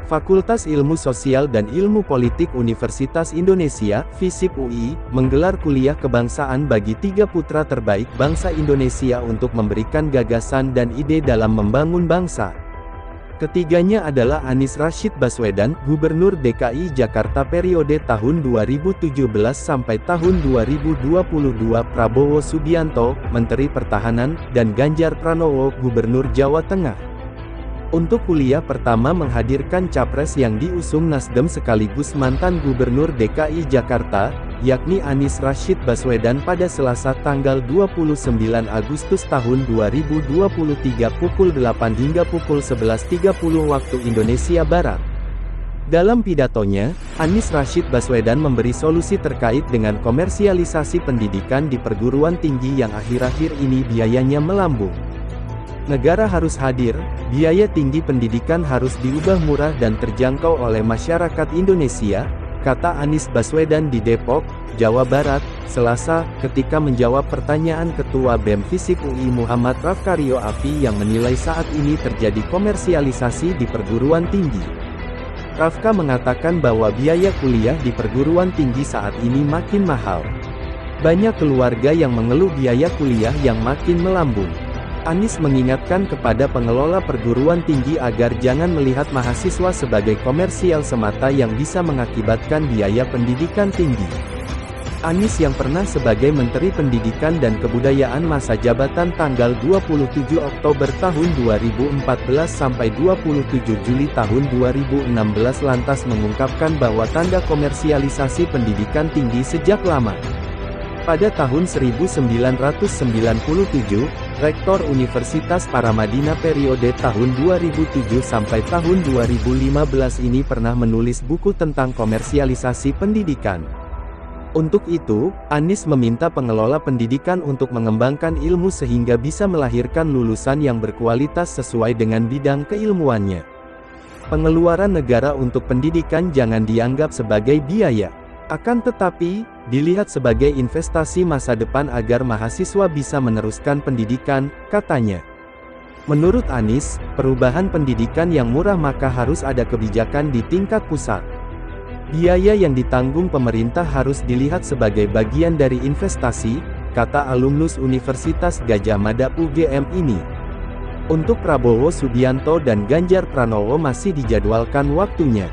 Fakultas Ilmu Sosial dan Ilmu Politik Universitas Indonesia, FISIP UI, menggelar kuliah kebangsaan bagi 3 putra terbaik bangsa Indonesia untuk memberikan gagasan dan ide dalam membangun bangsa. Ketiganya adalah Anies Rashid Baswedan, Gubernur DKI Jakarta periode tahun 2017 sampai tahun 2022, Prabowo Subianto, Menteri Pertahanan, dan Ganjar Pranowo, Gubernur Jawa Tengah. Untuk kuliah pertama menghadirkan capres yang diusung Nasdem sekaligus mantan Gubernur DKI Jakarta, yakni Anies Rashid Baswedan pada Selasa tanggal 29 Agustus tahun 2023 pukul 8 hingga pukul 11.30 waktu Indonesia Barat. Dalam pidatonya, Anies Rashid Baswedan memberi solusi terkait dengan komersialisasi pendidikan di perguruan tinggi yang akhir-akhir ini biayanya melambung. Negara harus hadir, biaya tinggi pendidikan harus diubah murah dan terjangkau oleh masyarakat Indonesia, kata Anies Baswedan di Depok, Jawa Barat, Selasa, ketika menjawab pertanyaan Ketua BEM FISIP UI Muhammad Rafkario Afi yang menilai saat ini terjadi komersialisasi di perguruan tinggi. Rafka mengatakan bahwa biaya kuliah di perguruan tinggi saat ini makin mahal. Banyak keluarga yang mengeluh biaya kuliah yang makin melambung. Anies mengingatkan kepada pengelola perguruan tinggi agar jangan melihat mahasiswa sebagai komersial semata yang bisa mengakibatkan biaya pendidikan tinggi. Anies yang pernah sebagai Menteri Pendidikan dan Kebudayaan masa jabatan tanggal 27 Oktober tahun 2014 sampai 27 Juli tahun 2016 lantas mengungkapkan bahwa tanda komersialisasi pendidikan tinggi sejak lama. Pada tahun 1997, Rektor Universitas Paramadina periode tahun 2007 sampai tahun 2015 ini pernah menulis buku tentang komersialisasi pendidikan. Untuk itu, Anies meminta pengelola pendidikan untuk mengembangkan ilmu sehingga bisa melahirkan lulusan yang berkualitas sesuai dengan bidang keilmuannya. Pengeluaran negara untuk pendidikan jangan dianggap sebagai biaya. Akan tetapi, dilihat sebagai investasi masa depan agar mahasiswa bisa meneruskan pendidikan, katanya. Menurut Anies, perubahan pendidikan yang murah maka harus ada kebijakan di tingkat pusat. Biaya yang ditanggung pemerintah harus dilihat sebagai bagian dari investasi, kata alumnus Universitas Gadjah Mada UGM ini. Untuk Prabowo Subianto dan Ganjar Pranowo masih dijadwalkan waktunya.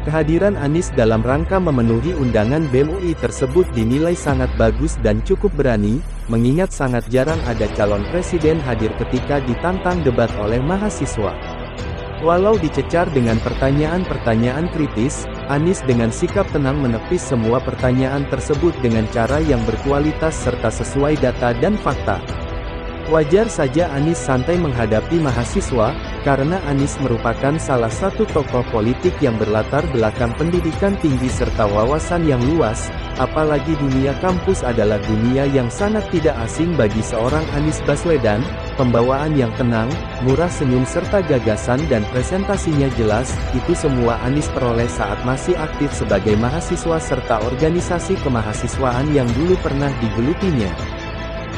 Kehadiran Anies dalam rangka memenuhi undangan BEM UI tersebut dinilai sangat bagus dan cukup berani, mengingat sangat jarang ada calon presiden hadir ketika ditantang debat oleh mahasiswa. Walau dicecar dengan pertanyaan-pertanyaan kritis, Anies dengan sikap tenang menepis semua pertanyaan tersebut dengan cara yang berkualitas serta sesuai data dan fakta. Wajar saja Anies santai menghadapi mahasiswa, karena Anies merupakan salah satu tokoh politik yang berlatar belakang pendidikan tinggi serta wawasan yang luas, apalagi dunia kampus adalah dunia yang sangat tidak asing bagi seorang Anies Baswedan. Pembawaan yang tenang, murah senyum serta gagasan dan presentasinya jelas, itu semua Anies peroleh saat masih aktif sebagai mahasiswa serta organisasi kemahasiswaan yang dulu pernah digelutinya.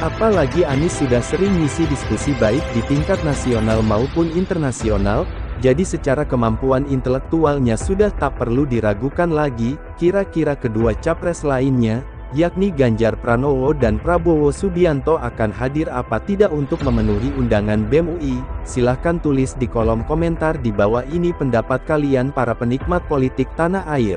Apalagi Anies sudah sering ngisi diskusi baik di tingkat nasional maupun internasional, jadi secara kemampuan intelektualnya sudah tak perlu diragukan lagi. Kira-kira kedua capres lainnya, yakni Ganjar Pranowo dan Prabowo Subianto akan hadir apa tidak untuk memenuhi undangan BEM UI? Silahkan tulis di kolom komentar di bawah ini pendapat kalian para penikmat politik tanah air.